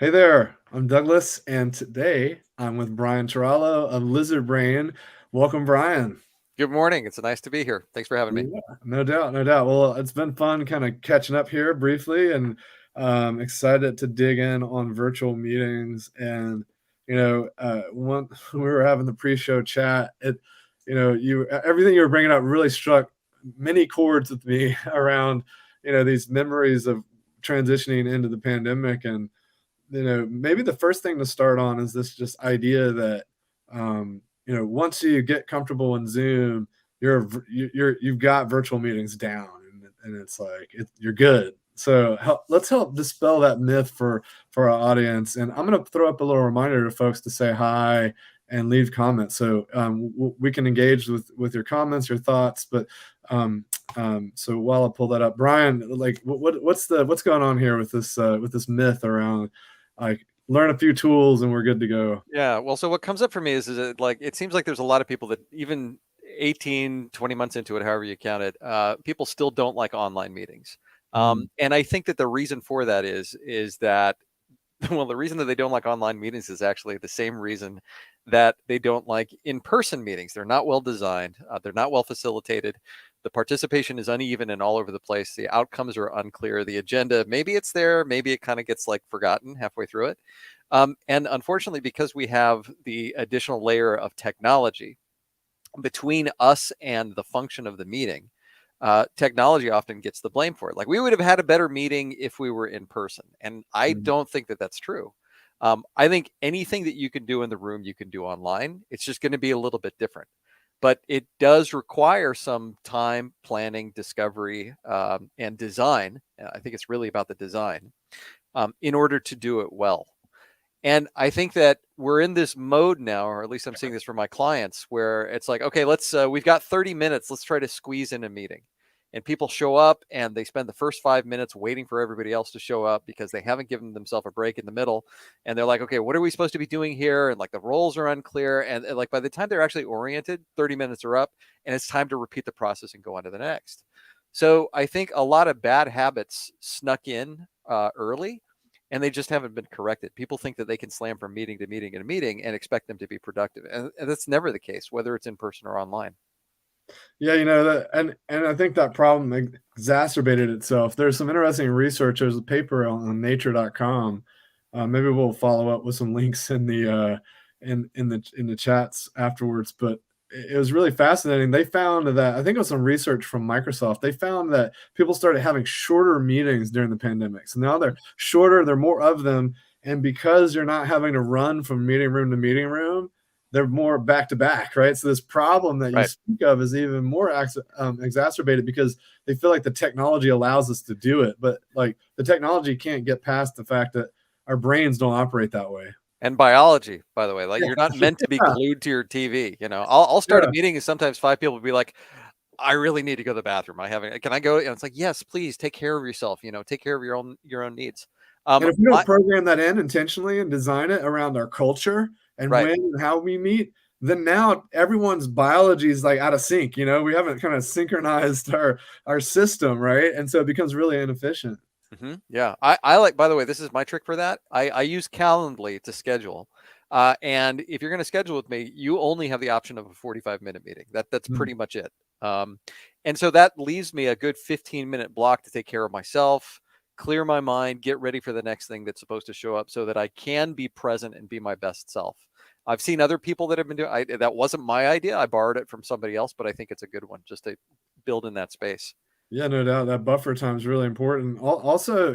Hey there, I'm Douglas, and today I'm with Brian Tarallo of Lizard Brain. Welcome, Brian. Good morning. It's nice to be here. Thanks for having me. Yeah, no doubt, no doubt. Well, it's been fun kind of catching up here briefly, and excited to dig in on virtual meetings. And when we were having the pre-show chat, you everything you were bringing up really struck many chords with me around these memories of transitioning into the pandemic. And maybe the first thing to start on is this just idea that, once you get comfortable in Zoom, you've got virtual meetings down, and it's like you're good. So let's help dispel that myth for our audience. And I'm going to throw up a little reminder to folks to say hi and leave comments, so we can engage with your comments, your thoughts. But so while I pull that up, Brian, like what's going on here with this myth around, like, learn a few tools and we're good to go? Yeah. Well, so what comes up for me is it seems like there's a lot of people that even 18, 20 months into it, however you count it, people still don't like online meetings. Mm, And I think that the reason for that is that, well, the reason that they don't like online meetings is actually the same reason that they don't like in-person meetings. They're not well designed. They're not well facilitated. The participation is uneven and all over the place. The outcomes are unclear. The agenda, maybe it's there, maybe it kind of gets like forgotten halfway through it. And unfortunately, because we have the additional layer of technology between us and the function of the meeting, technology often gets the blame for it. Like, we would have had a better meeting if we were in person. And I mm, don't think that that's true. I think anything that you can do in the room, you can do online. It's just going to be a little bit different. But it does require some time, planning, discovery, and design. I think it's really about the design, in order to do it well. And I think that we're in this mode now, or at least I'm seeing this from my clients, where it's like, okay, we've got 30 minutes. Let's try to squeeze in a meeting. And people show up and they spend the first 5 minutes waiting for everybody else to show up because they haven't given themselves a break in the middle. And they're like, okay, what are we supposed to be doing here? And like the roles are unclear. And like by the time they're actually oriented, 30 minutes are up and it's time to repeat the process and go on to the next. So I think a lot of bad habits snuck in early, and they just haven't been corrected. People think that they can slam from meeting to meeting and a meeting and expect them to be productive. And that's never the case, whether it's in person or online. yeah, and I think that problem exacerbated itself. There's some interesting research. There's a paper on nature.com. Maybe we'll follow up with some links in the chats afterwards. But it was really fascinating. They found that, I think it was some research from Microsoft. They found that people started having shorter meetings during the pandemic. So now they're shorter, there are more of them, and because you're not having to run from meeting room to meeting room, they're more back to back, right? So this problem that you Right. speak of is even more exacerbated because they feel like the technology allows us to do it, but like the technology can't get past the fact that our brains don't operate that way. And biology, by the way, like, Yeah, you're not meant to be yeah, glued to your TV. I'll start a yeah. meeting and sometimes five people will be like, I really need to go to the bathroom. Can I go? And it's like, yes, please take care of yourself, take care of your own needs. And if we don't I program that in intentionally and design it around our culture and Right. when and how we meet, then now everyone's biology is like out of sync. We haven't kind of synchronized our system, right? And so it becomes really inefficient. Yeah. I like, by the way, this is my trick for that. I use Calendly to schedule. And if you're going to schedule with me, you only have the option of a 45-minute meeting. That's Mm. pretty much it. Um, and so that leaves me a good 15-minute block to take care of myself, clear my mind, get ready for the next thing that's supposed to show up so that I can be present and be my best self. I've seen other people that have been doing that. Wasn't my idea. I borrowed it from somebody else, but I think it's a good one just to build in that space. Yeah, no doubt that buffer time is really important. Also,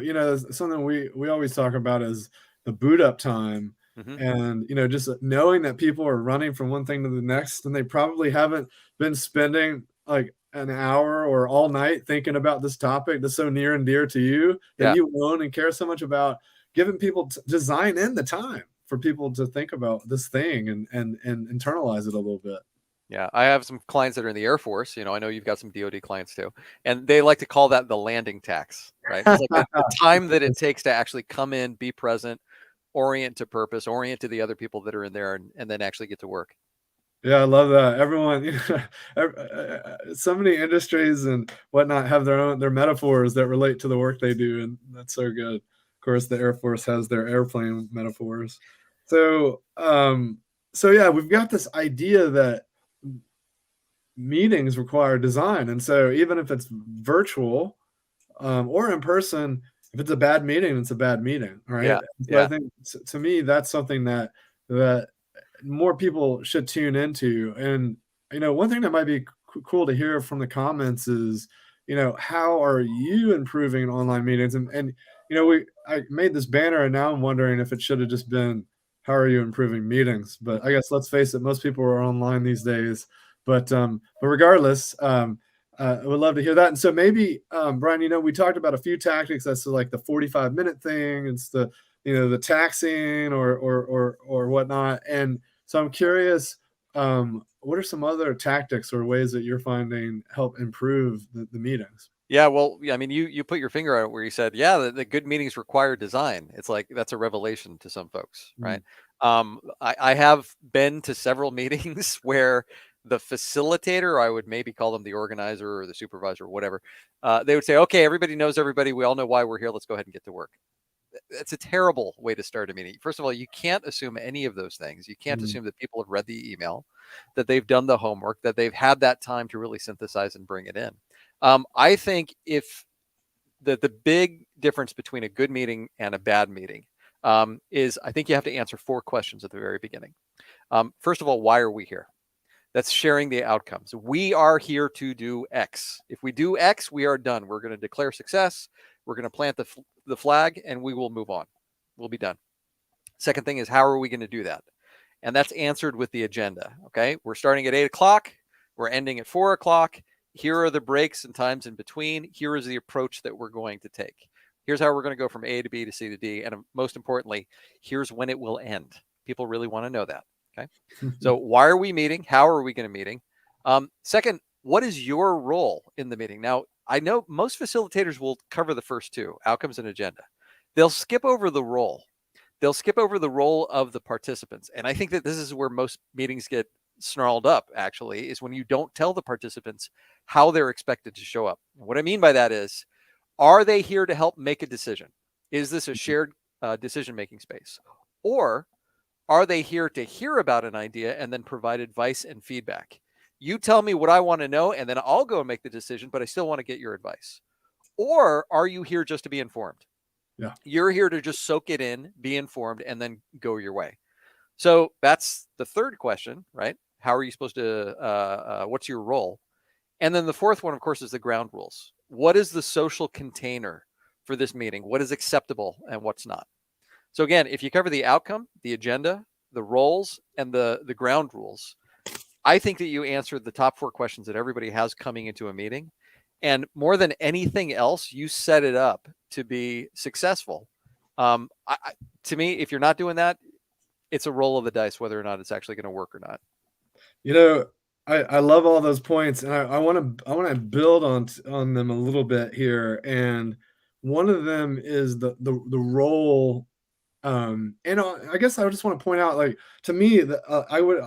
something we always talk about is the boot up time, hmm and just knowing that people are running from one thing to the next, and they probably haven't been spending like an hour or all night thinking about this topic that's so near and dear to you, that Yeah. you own and care so much about. Giving people design in the time for people to think about this thing and internalize it a little bit. Yeah, I have some clients that are in the Air Force. I know you've got some DoD clients too, and they like to call that the landing tax, right? It's like the time that it takes to actually come in, be present, orient to purpose, orient to the other people that are in there, and then actually get to work. Yeah, I love that. Everyone, so many industries and whatnot have their metaphors that relate to the work they do, and that's so good. course, the Air Force has their airplane metaphors. So, so yeah, we've got this idea that meetings require design, and so even if it's virtual, or in person, if it's a bad meeting, it's a bad meeting, right? Yeah. So I Yeah. think to me, that's something that more people should tune into. And one thing that might be cool to hear from the comments is, how are you improving online meetings? And I made this banner, and now I'm wondering if it should have just been, how are you improving meetings? But I guess let's face it, most people are online these days. But regardless, I would love to hear that. And so maybe, Brian, we talked about a few tactics. That's like the 45-minute thing. It's the taxing or whatnot. And so I'm curious, what are some other tactics or ways that you're finding help improve the meetings? Yeah, well, I mean, you put your finger on it where you said, yeah, the good meetings require design. It's like that's a revelation to some folks, right? Mm, I have been to several meetings where the facilitator, or I would maybe call them the organizer or the supervisor or whatever, they would say, okay, everybody knows everybody. We all know why we're here. Let's go ahead and get to work. It's a terrible way to start a meeting. First of all, you can't assume any of those things. You can't mm, assume that people have read the email, that they've done the homework, that they've had that time to really synthesize and bring it in. I think if the big difference between a good meeting and a bad meeting is I think you have to answer 4 questions at the very beginning. First of all, why are we here? That's sharing the outcomes. We are here to do X. If we do X, we are done. We're going to declare success. We're going to plant the flag, and we will move on. We'll be done. Second thing is, how are we going to do that? And that's answered with the agenda. Okay. We're starting at 8 o'clock. We're ending at 4 o'clock. Here are the breaks and times in between. Here is the approach that we're going to take. Here's how we're going to go from A to B to C to D. And most importantly, here's when it will end. People really want to know that. Okay. So why are we meeting? How are we going to meeting? Second, what is your role in the meeting? Now, I know most facilitators will cover the first 2, outcomes and agenda. They'll skip over the role. They'll skip over the role of the participants. And I think that this is where most meetings get snarled up, actually, is when you don't tell the participants how they're expected to show up. And what I mean by that is, are they here to help make a decision? Is this a shared decision-making space? Or are they here to hear about an idea and then provide advice and feedback? You tell me what I want to know, and then I'll go and make the decision, but I still want to get your advice. Or are you here just to be informed? yeah. You're here to just soak it in, be informed, and then go your way. So that's the third question, right? How are you supposed to, what's your role? And then the fourth one, of course, is the ground rules. What is the social container for this meeting? What is acceptable and what's not? So again, if you cover the outcome, the agenda, the roles, and the ground rules, I think that you answered the top 4 questions that everybody has coming into a meeting. And more than anything else, you set it up to be successful. To me, if you're not doing that, it's a roll of the dice whether or not it's actually going to work or not. You know, I love all those points, and I wanna build on them a little bit here. And one of them is the role. And I guess I just want to point out, like, to me, I would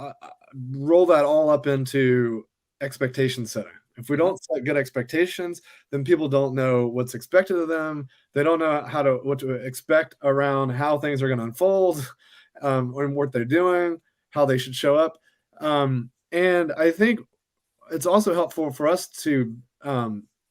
roll that all up into expectation setting. If we Mm-hmm. don't set good expectations, then people don't know what's expected of them. They don't know what to expect around how things are going to unfold, and what they're doing, how they should show up. And I think it's also helpful for us to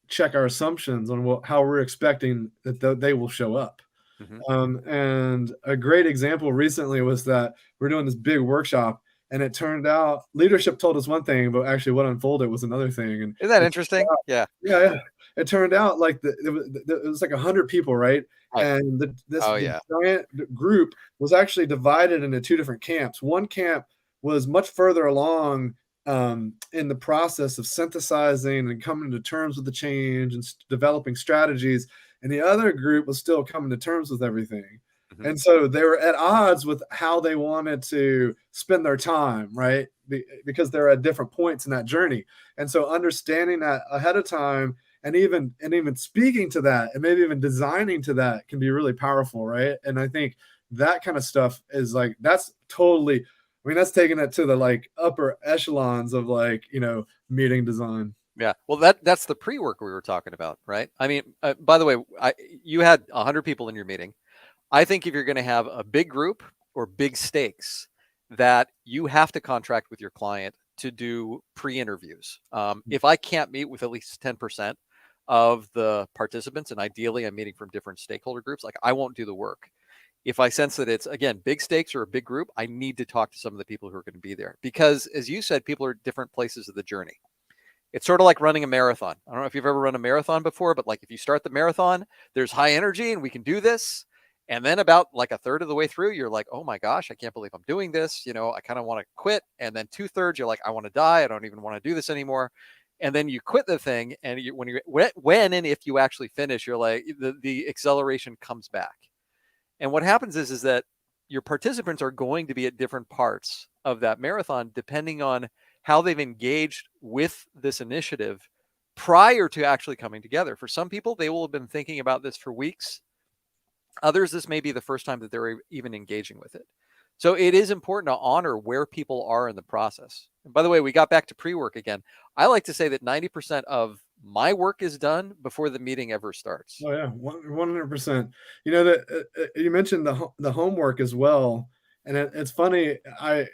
check our assumptions on how we're expecting that they will show up. Mm-hmm. And a great example recently was that we're doing this big workshop, and it turned out leadership told us one thing, but actually what unfolded was another thing. And Isn't that it interesting? Yeah. yeah, yeah. It turned out like it was like 100 people, right? Right. And Oh, the yeah. giant group was actually divided into 2 different camps. One camp was much further along in the process of synthesizing and coming to terms with the change and developing strategies, and the other group was still coming to terms with everything. Mm-hmm. And so they were at odds with how they wanted to spend their time, right? Because they're at different points in that journey. And so understanding that ahead of time, and even speaking to that, and maybe even designing to that, can be really powerful, right? And I think that kind of stuff is like, that's totally, I mean, that's taking it to the like upper echelons of like, meeting design. Yeah. Well, that's the pre-work we were talking about, right? I mean, by the way, you had 100 people in your meeting. I think if you're going to have a big group or big stakes, that you have to contract with your client to do pre-interviews. If I can't meet with at least 10% of the participants, and ideally I'm meeting from different stakeholder groups, like I won't do the work. If I sense that it's, again, big stakes or a big group, I need to talk to some of the people who are going to be there, because as you said, people are at different places of the journey. It's sort of like running a marathon. I don't know if you've ever run a marathon before, but like if you start the marathon, there's high energy and we can do this. And then about like a third of the way through, you're like, oh my gosh, I can't believe I'm doing this. I kind of want to quit. And then 2/3, you're like, I want to die. I don't even want to do this anymore. And then you quit the thing. And when and if you actually finish, you're like, the acceleration comes back. And what happens is that your participants are going to be at different parts of that marathon, depending on how they've engaged with this initiative prior to actually coming together. For some people, they will have been thinking about this for weeks. Others, this may be the first time that they're even engaging with it. So it is important to honor where people are in the process. And by the way, we got back to pre-work again. I like to say that 90% of my work is done before the meeting ever starts. Oh yeah, 100%. That you mentioned the homework as well, and it's funny. I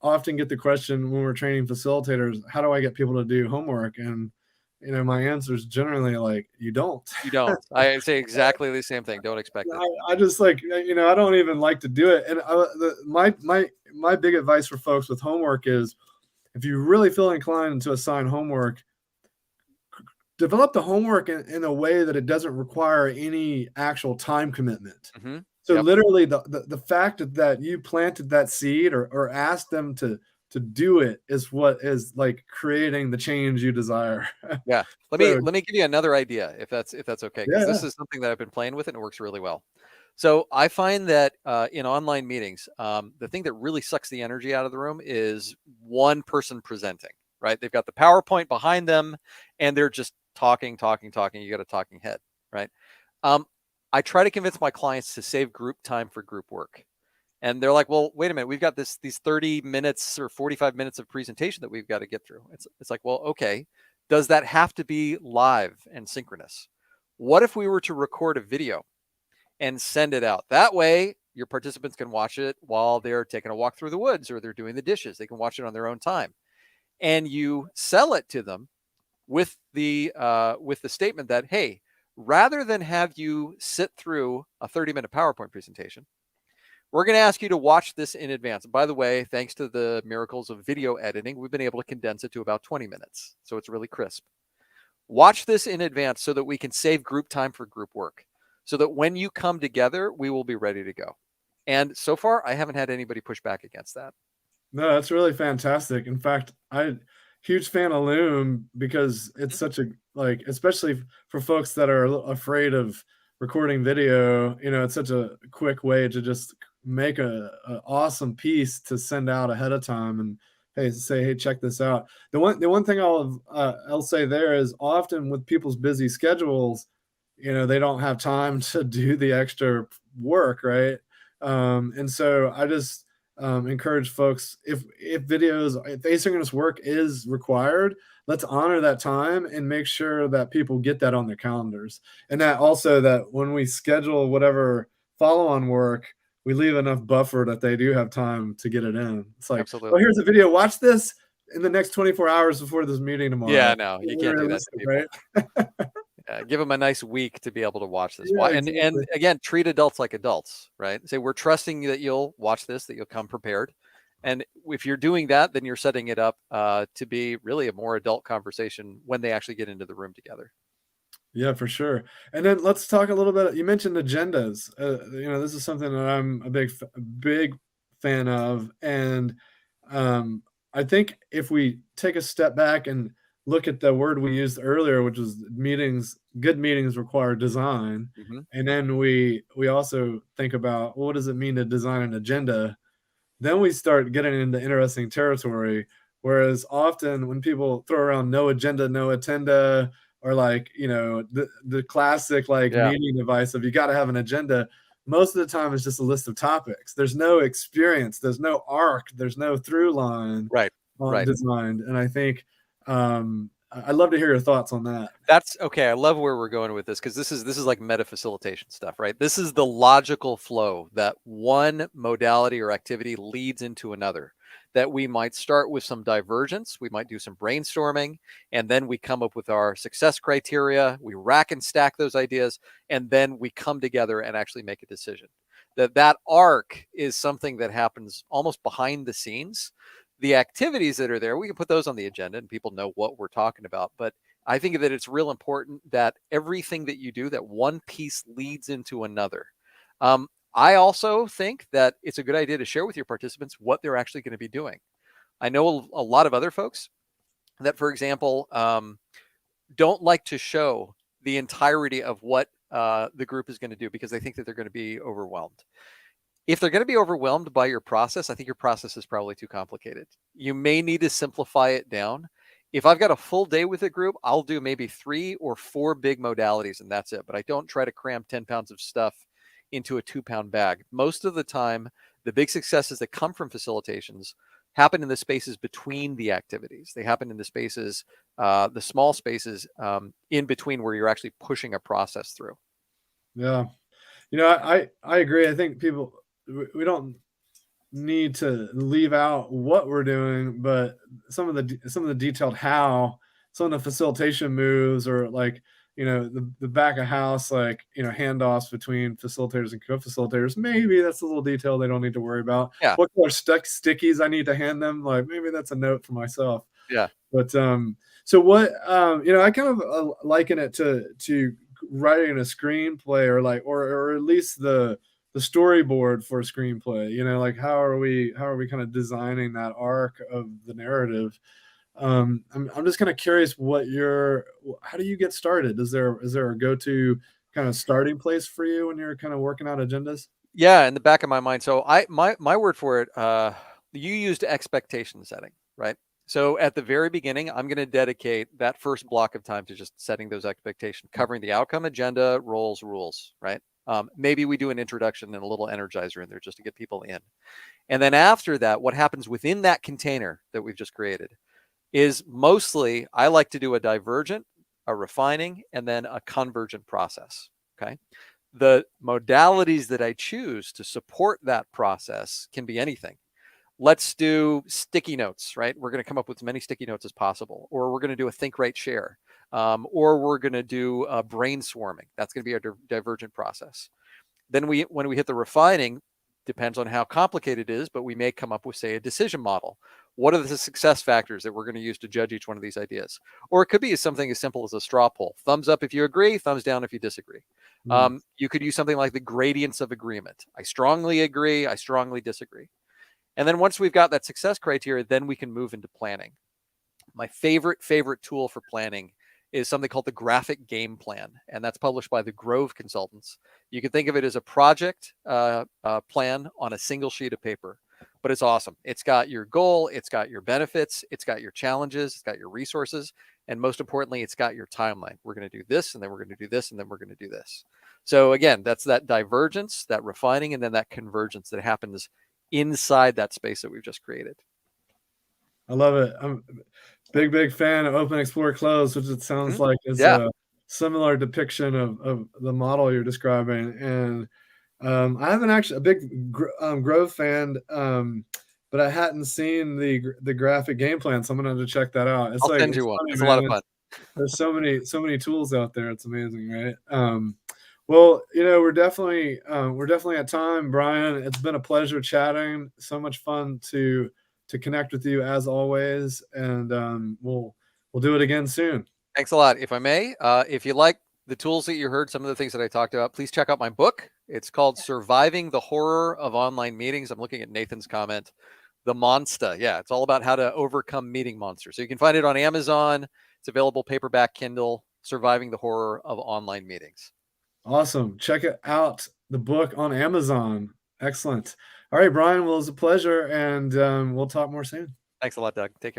often get the question when we're training facilitators, how do I get people to do homework? And my answer is generally like, you don't. You don't. I say exactly the same thing. Don't expect it. I just like, I don't even like to do it. And my big advice for folks with homework is, if you really feel inclined to assign homework, develop the homework in a way that it doesn't require any actual time commitment. Mm-hmm. So Yep. literally the fact that you planted that seed or asked them to do it is what is like creating the change you desire. Yeah. Let me give you another idea, if that's okay, because this Yeah. is something that I've been playing with and it works really well. So I find that in online meetings, the thing that really sucks the energy out of the room is one person presenting, right? They've got the PowerPoint behind them and they're just talking. You got a talking head, right? I try to convince my clients to save group time for group work. And they're like, well, wait a minute, we've got these 30 minutes or 45 minutes of presentation that we've got to get through. It's like, well, okay, does that have to be live and synchronous? What if we were to record a video and send it out? That way, your participants can watch it while they're taking a walk through the woods or they're doing the dishes. They can watch it on their own time. And you sell it to them with the statement that, hey, rather than have you sit through a 30-minute PowerPoint presentation, we're going to ask you to watch this in advance. And by the way, thanks to the miracles of video editing, we've been able to condense it to about 20 minutes. So it's really crisp. Watch this in advance so that we can save group time for group work, so that when you come together, we will be ready to go. And so far, I haven't had anybody push back against that. No, that's really fantastic. In fact, huge fan of Loom because it's such a, like, especially for folks that are afraid of recording video, it's such a quick way to just make a awesome piece to send out ahead of time and hey, check this out. The one thing I'll say there is, often with people's busy schedules, they don't have time to do the extra work, right? And so I just encourage folks, if asynchronous work is required, let's honor that time and make sure that people get that on their calendars, and that also that when we schedule whatever follow-on work, we leave enough buffer that they do have time to get it in. It's like, well, Absolutely. here's a video, watch this in the next 24 hours before this meeting tomorrow. Yeah, no, you can't do that to Unrealistic, people. right? Give them a nice week to be able to watch this. Yeah, And exactly. again, treat adults like adults, right? Say, we're trusting that you'll watch this, that you'll come prepared. And if you're doing that, then you're setting it up to be really a more adult conversation when they actually get into the room together. Yeah, for sure. And then let's talk a little bit. You mentioned agendas. This is something that I'm a big fan of, and I think if we take a step back and look at the word we used earlier, which was meetings, good meetings require design, Mm-hmm. and then we also think about, well, what does it mean to design an agenda? Then we start getting into interesting territory. Whereas often when people throw around no agenda, no attenda, or like, the classic like Yeah. meeting device of you got to have an agenda, most of the time it's just a list of topics. There's no experience, there's no arc, there's no through line Right. Right. designed. And I think I'd love to hear your thoughts on that. That's okay. I love where we're going with this, because this is like meta facilitation stuff, right? This is the logical flow that one modality or activity leads into another. That we might start with some divergence, we might do some brainstorming, and then we come up with our success criteria, we rack and stack those ideas, and then we come together and actually make a decision. That arc is something that happens almost behind the scenes. The activities that are there, we can put those on the agenda and people know what we're talking about, but I think that it's real important that everything that you do, that one piece leads into another. I also think that it's a good idea to share with your participants what they're actually going to be doing. I know a lot of other folks that, for example, don't like to show the entirety of what the group is going to do because they think that they're going to be overwhelmed. If they're going to be overwhelmed by your process, I think your process is probably too complicated. You may need to simplify it down. If I've got a full day with a group, I'll do maybe 3 or 4 big modalities and that's it. But I don't try to cram 10 pounds of stuff into a 2-pound bag. Most of the time, the big successes that come from facilitations happen in the spaces between the activities. They happen in the spaces, the small spaces in between where you're actually pushing a process through. Yeah. I agree. I think we don't need to leave out what we're doing, but some of the detailed how, some of the facilitation moves, or like, the back of house, like, handoffs between facilitators and co-facilitators. Maybe that's a little detail they don't need to worry about. Yeah. What color stickies I need to hand them, like maybe that's a note for myself. Yeah. But so what, I kind of liken it to writing a screenplay, or like, or at least the storyboard for a screenplay. Like how are we kind of designing that arc of the narrative? I'm just kind of curious how do you get started? Is there a go-to kind of starting place for you when you're kind of working out agendas? Yeah, in the back of my mind. So my word for it, you used expectation setting, right? So at the very beginning, I'm going to dedicate that first block of time to just setting those expectations, covering the outcome, agenda, roles, rules, right? Maybe we do an introduction and a little energizer in there just to get people in. And then after that, what happens within that container that we've just created is mostly I like to do a divergent, a refining, and then a convergent process. Okay. The modalities that I choose to support that process can be anything. Let's do sticky notes, right? We're going to come up with as many sticky notes as possible, or we're going to do a think, write, share, or we're going to do brainstorming. That's going to be our divergent process. Then when we hit the refining, depends on how complicated it is, but we may come up with, say, a decision model. What are the success factors that we're going to use to judge each one of these ideas? Or it could be something as simple as a straw poll. Thumbs up if you agree, thumbs down if you disagree. You could use something like the gradients of agreement. I strongly agree, I strongly disagree. And then once we've got that success criteria, then we can move into planning. My favorite tool for planning is something called the graphic game plan, and that's published by the Grove Consultants. You can think of it as a project plan on a single sheet of paper, but it's awesome. It's got your goal, it's got your benefits, it's got your challenges, it's got your resources, and most importantly, it's got your timeline. We're going to do this, and then we're going to do this, and then we're going to do this. So again, that's that divergence, that refining, and then that convergence that happens inside that space that we've just created. I love it. I'm a big fan of open, explore, close, which it sounds like is Yeah. a similar depiction of the model you're describing. And I haven't actually a big Grove fan, but I hadn't seen the graphic game plan, so I'm gonna have to check that out. I'll send It's you one. funny, It's a lot man. of fun. There's so many tools out there. It's amazing, right? Well, we're definitely at time, Brian. It's been a pleasure chatting. So much fun to connect with you as always, and we'll do it again soon. Thanks a lot. If I may, if you like the tools that you heard, some of the things that I talked about, please check out my book. It's called Surviving the Horror of Online Meetings. I'm looking at Nathan's comment. The Monster. Yeah, it's all about how to overcome meeting monsters. So you can find it on Amazon. It's available paperback, Kindle, Surviving the Horror of Online Meetings. Awesome. Check it out, the book on Amazon. Excellent. All right, Brian. Well, it was a pleasure, and we'll talk more soon. Thanks a lot, Doug. Take care.